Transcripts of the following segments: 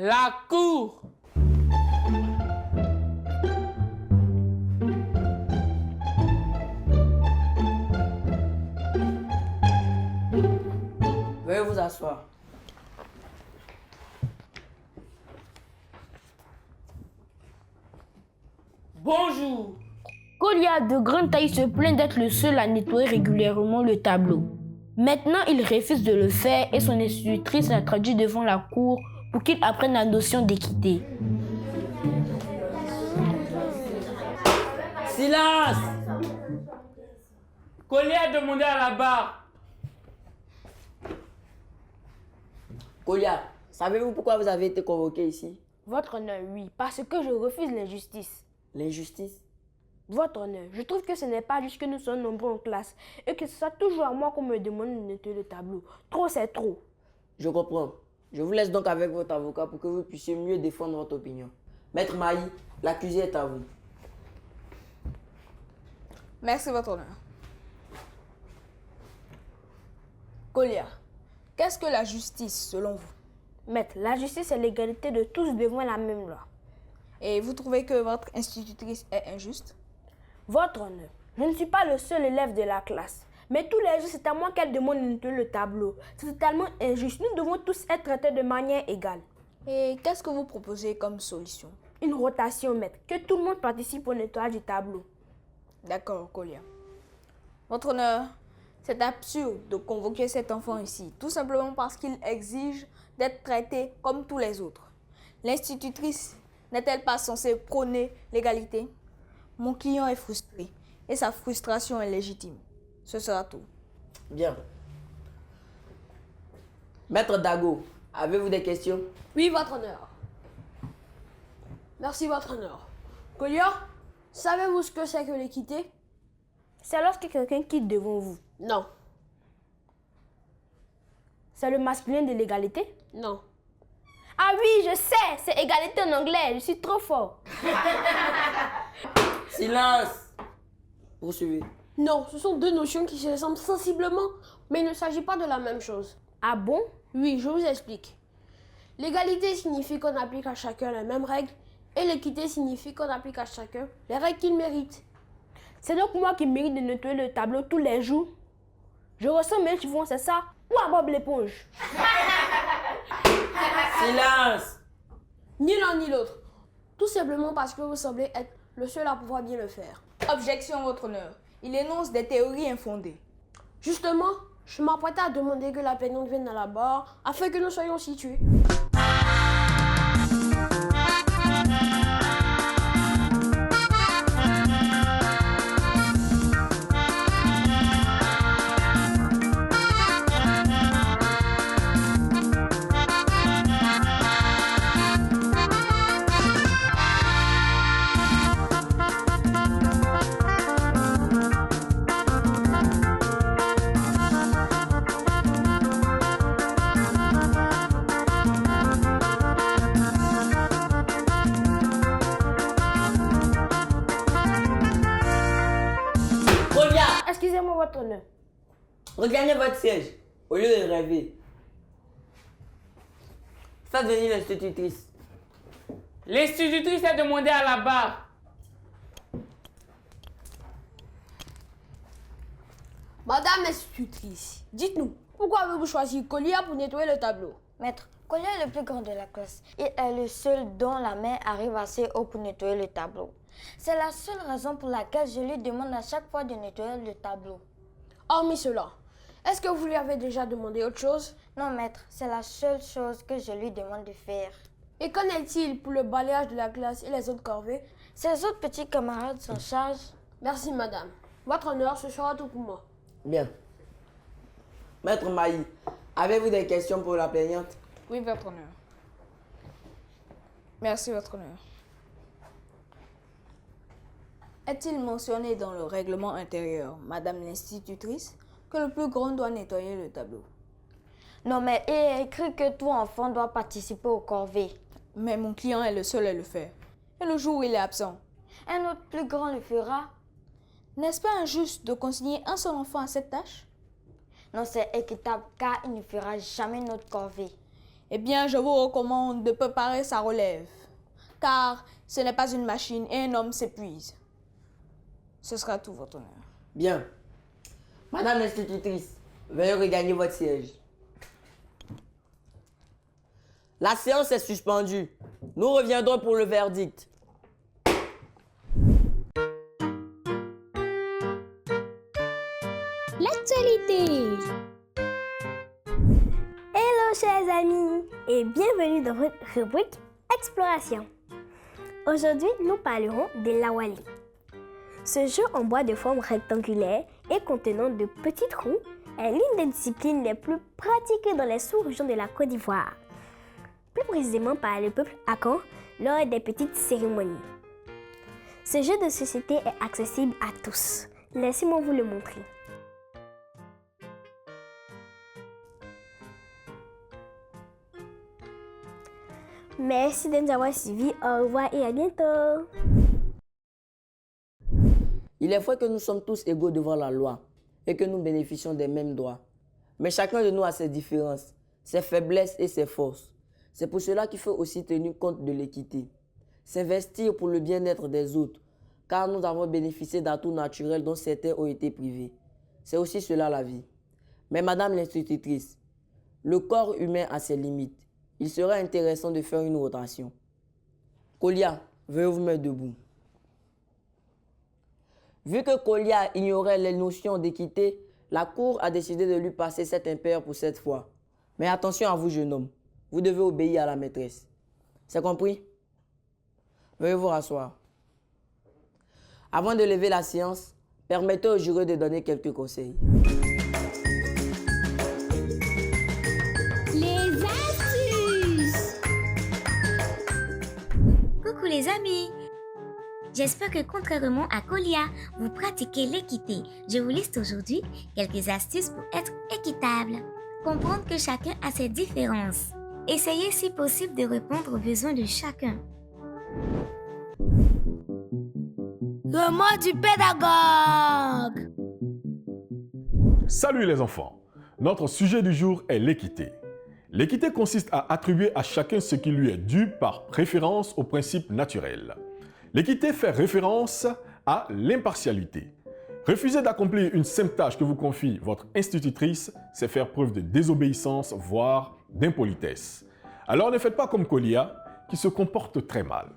La cour. Veuillez vous asseoir. Bonjour. Colia de grande taille se plaint d'être le seul à nettoyer régulièrement le tableau. Maintenant, il refuse de le faire et son institutrice l'a traduit devant la cour pour qu'il apprenne la notion d'équité. Silence. Collier a demandé à la barre. Colia, savez-vous pourquoi vous avez été convoqué ici? Votre honneur, oui, parce que je refuse l'injustice. L'injustice? Votre honneur, je trouve que ce n'est pas juste que nous sommes nombreux en classe et que ce soit toujours à moi qu'on me demande de nettoyer le tableau. Trop, c'est trop. Je comprends. Je vous laisse donc avec votre avocat pour que vous puissiez mieux défendre votre opinion. Maître Maï, l'accusé est à vous. Merci, votre honneur. Colia, qu'est-ce que la justice selon vous? Maître, la justice c'est l'égalité de tous devant la même loi. Et vous trouvez que votre institutrice est injuste? Votre honneur, je ne suis pas le seul élève de la classe. Mais tous les jours, c'est à moi qu'elle demande de nettoyer le tableau. C'est totalement injuste. Nous devons tous être traités de manière égale. Et qu'est-ce que vous proposez comme solution? Une rotation, maître. Que tout le monde participe au nettoyage du tableau. D'accord, Colia. Votre honneur, c'est absurde de convoquer cet enfant ici, tout simplement parce qu'il exige d'être traité comme tous les autres. L'institutrice n'est-elle pas censée prôner l'égalité? Mon client est frustré et sa frustration est légitime. Ce sera tout. Bien. Maître Dago, avez-vous des questions? Oui, votre honneur. Merci, votre honneur. Colia, savez-vous ce que c'est que l'équité? C'est lorsque quelqu'un quitte devant vous. Non. C'est le masculin de l'égalité? Non. Ah oui, je sais, c'est égalité en anglais. Je suis trop fort. Silence! Poursuivez. Non, ce sont deux notions qui se ressemblent sensiblement, mais il ne s'agit pas de la même chose. Ah bon? Oui, je vous explique. L'égalité signifie qu'on applique à chacun les mêmes règles, et l'équité signifie qu'on applique à chacun les règles qu'il mérite. C'est donc moi qui mérite de nettoyer le tableau tous les jours? Je ressemble à un chiffon, c'est ça? Ou à Bob l'éponge? Silence! Ni l'un ni l'autre. Tout simplement parce que vous semblez être le seul à pouvoir bien le faire. Objection, votre honneur. Il énonce des théories infondées. Justement, je m'apprêtais à demander que la plaignante vienne à la barre afin que nous soyons situés. Excusez-moi, votre honneur. Regagnez votre siège au lieu de rêver. Faites venir l'institutrice. L'institutrice a demandé à la barre. Madame l'institutrice, dites-nous, pourquoi avez-vous choisi Colia pour nettoyer le tableau? Maître, Colia est le plus grand de la classe. Il est le seul dont la main arrive assez haut pour nettoyer le tableau. C'est la seule raison pour laquelle je lui demande à chaque fois de nettoyer le tableau. Hormis cela, est-ce que vous lui avez déjà demandé autre chose? Non, maître, c'est la seule chose que je lui demande de faire. Et qu'en est-il pour le balayage de la classe et les autres corvées? Ses autres petits camarades s'en chargent. Merci, madame. Votre honneur, ce sera tout pour moi. Bien. Maître Maï, avez-vous des questions pour la plaignante? Oui, votre honneur. Merci, votre honneur. Est-il mentionné dans le règlement intérieur, madame l'institutrice, que le plus grand doit nettoyer le tableau? Non, mais il est écrit que tout enfant doit participer au corvée. Mais mon client est le seul à le faire. Et le jour où il est absent, Un autre plus grand le fera. n'est-ce pas injuste de consigner un seul enfant à cette tâche? Non, c'est équitable car il ne fera jamais notre corvée. eh bien, je vous recommande de préparer sa relève, car ce n'est pas une machine et un homme s'épuise. Ce sera tout, votre honneur. Bien. Madame l'institutrice, veuillez regagner votre siège. La séance est suspendue. Nous reviendrons pour le verdict. L'actualité. Hello chers amis et bienvenue dans votre rubrique Exploration. Aujourd'hui, nous parlerons de l'awali. Ce jeu en bois de forme rectangulaire et contenant de petites roues est l'une des disciplines les plus pratiquées dans les sous-régions de la Côte d'Ivoire, plus précisément par le peuple Akan lors des petites cérémonies. Ce jeu de société est accessible à tous. Laissez-moi vous le montrer. Merci de nous avoir suivis. Au revoir et à bientôt. Il est vrai que nous sommes tous égaux devant la loi et que nous bénéficions des mêmes droits. Mais chacun de nous a ses différences, ses faiblesses et ses forces. C'est pour cela qu'il faut aussi tenir compte de l'équité. S'investir pour le bien-être des autres, car nous avons bénéficié d'atouts naturels dont certains ont été privés. C'est aussi cela la vie. Mais Madame l'institutrice, le corps humain a ses limites. Il serait intéressant de faire une rotation. Kolia, veuillez vous mettre debout. Vu que Kolia ignorait les notions d'équité, la Cour a décidé de lui passer cet impair pour cette fois. Mais attention à vous, jeune homme. Vous devez obéir à la maîtresse. C'est compris? Veuillez vous rasseoir. Avant de lever la séance, permettez au juré de donner quelques conseils. Les astuces. Coucou les amis! J'espère que contrairement à Kolia, vous pratiquez l'équité. Je vous liste aujourd'hui quelques astuces pour être équitable. Comprendre que chacun a ses différences. Essayez si possible de répondre aux besoins de chacun. Le mot du pédagogue. Salut les enfants! Notre sujet du jour est l'équité. L'équité consiste à attribuer à chacun ce qui lui est dû par préférence au principe naturel. L'équité fait référence à l'impartialité. Refuser d'accomplir une simple tâche que vous confie votre institutrice, c'est faire preuve de désobéissance, voire d'impolitesse. Alors ne faites pas comme Kolia, qui se comporte très mal.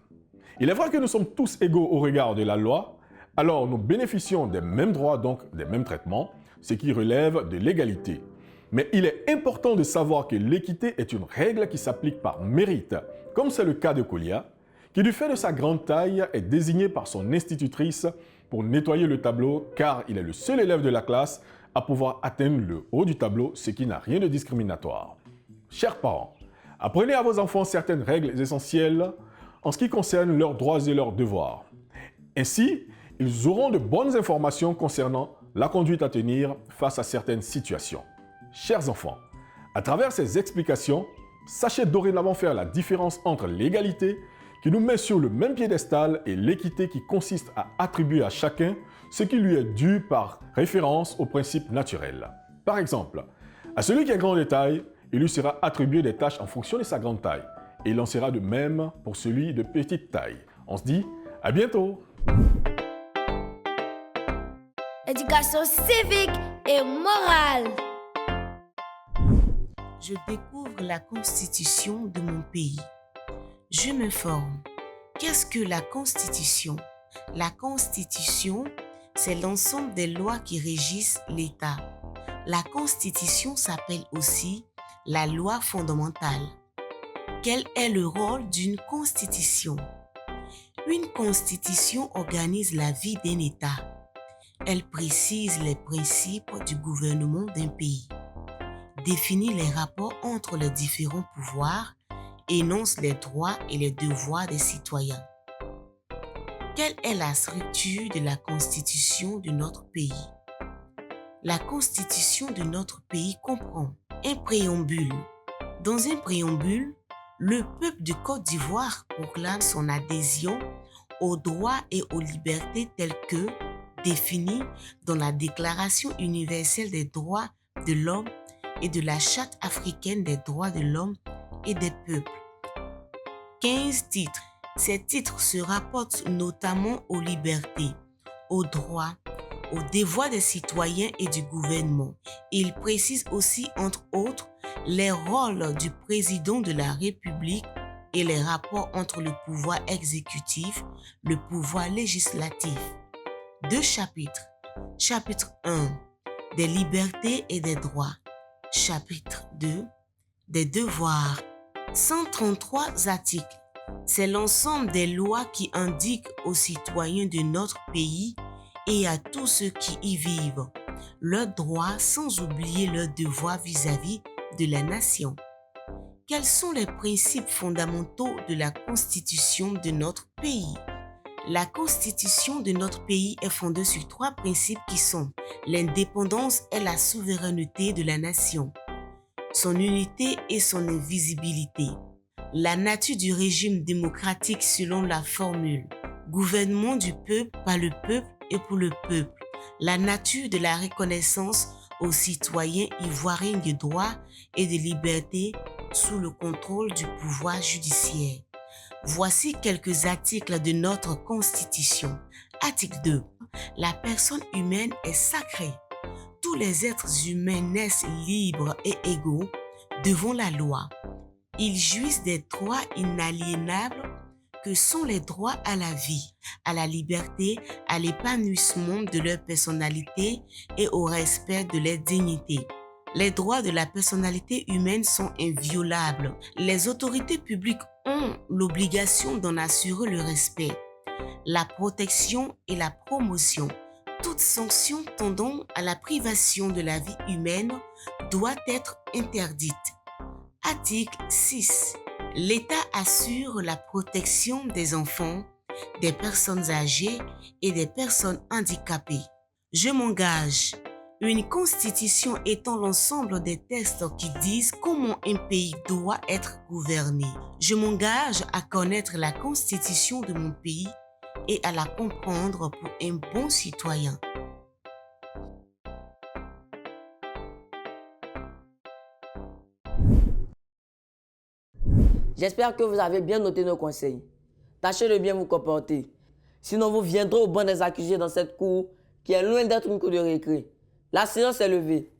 Il est vrai que nous sommes tous égaux au regard de la loi, alors nous bénéficions des mêmes droits, donc des mêmes traitements, ce qui relève de l'égalité. Mais il est important de savoir que l'équité est une règle qui s'applique par mérite, comme c'est le cas de Kolia, qui du fait de sa grande taille est désigné par son institutrice pour nettoyer le tableau car il est le seul élève de la classe à pouvoir atteindre le haut du tableau, ce qui n'a rien de discriminatoire. Chers parents, apprenez à vos enfants certaines règles essentielles en ce qui concerne leurs droits et leurs devoirs. Ainsi, ils auront de bonnes informations concernant la conduite à tenir face à certaines situations. Chers enfants, à travers ces explications, sachez dorénavant faire la différence entre l'égalité qui nous met sur le même piédestal et l'équité qui consiste à attribuer à chacun ce qui lui est dû par référence au principe naturel. Par exemple, à celui qui est grand de taille, il lui sera attribué des tâches en fonction de sa grande taille. Et il en sera de même pour celui de petite taille. On se dit à bientôt! Éducation civique et morale. Je découvre la constitution de mon pays. Je m'informe. Qu'est-ce que la Constitution? La Constitution, c'est l'ensemble des lois qui régissent l'État. La Constitution s'appelle aussi la loi fondamentale. Quel est le rôle d'une constitution? Une constitution organise la vie d'un État. Elle précise les principes du gouvernement d'un pays, définit les rapports entre les différents pouvoirs, énonce les droits et les devoirs des citoyens. Quelle est la structure de la constitution de notre pays? La constitution de notre pays comprend un préambule. Dans un préambule, le peuple de Côte d'Ivoire proclame son adhésion aux droits et aux libertés tels que définis dans la Déclaration universelle des droits de l'homme et de la Charte africaine des droits de l'homme et des peuples. 15 titres. Ces titres se rapportent notamment aux libertés, aux droits, aux devoirs des citoyens et du gouvernement. Il précise aussi, entre autres, les rôles du président de la République et les rapports entre le pouvoir exécutif, le pouvoir législatif. 2 chapitres. Chapitre 1. Des libertés et des droits. Chapitre 2. Des devoirs. 133 articles. C'est l'ensemble des lois qui indiquent aux citoyens de notre pays et à tous ceux qui y vivent leurs droits sans oublier leurs devoirs vis-à-vis de la nation. Quels sont les principes fondamentaux de la Constitution de notre pays? La Constitution de notre pays est fondée sur 3 principes qui sont l'indépendance et la souveraineté de la nation, son unité et son invisibilité, la nature du régime démocratique selon la formule gouvernement du peuple, par le peuple et pour le peuple, la nature de la reconnaissance aux citoyens ivoiriens de droits et de libertés sous le contrôle du pouvoir judiciaire. Voici quelques articles de notre Constitution. Article 2. La personne humaine est sacrée. Tous les êtres humains naissent libres et égaux devant la loi. Ils jouissent des droits inaliénables que sont les droits à la vie, à la liberté, à l'épanouissement de leur personnalité et au respect de leur dignité. Les droits de la personnalité humaine sont inviolables. Les autorités publiques ont l'obligation d'en assurer le respect, la protection et la promotion. Toute sanction tendant à la privation de la vie humaine doit être interdite. Article 6. L'État assure la protection des enfants, des personnes âgées et des personnes handicapées. Je m'engage. Une constitution étant l'ensemble des textes qui disent comment un pays doit être gouverné. Je m'engage à connaître la constitution de mon pays et à la comprendre pour un bon citoyen. J'espère que vous avez bien noté nos conseils. Tâchez de bien vous comporter. Sinon, vous viendrez au banc des accusés dans cette cour qui est loin d'être une cour de récré. La séance est levée.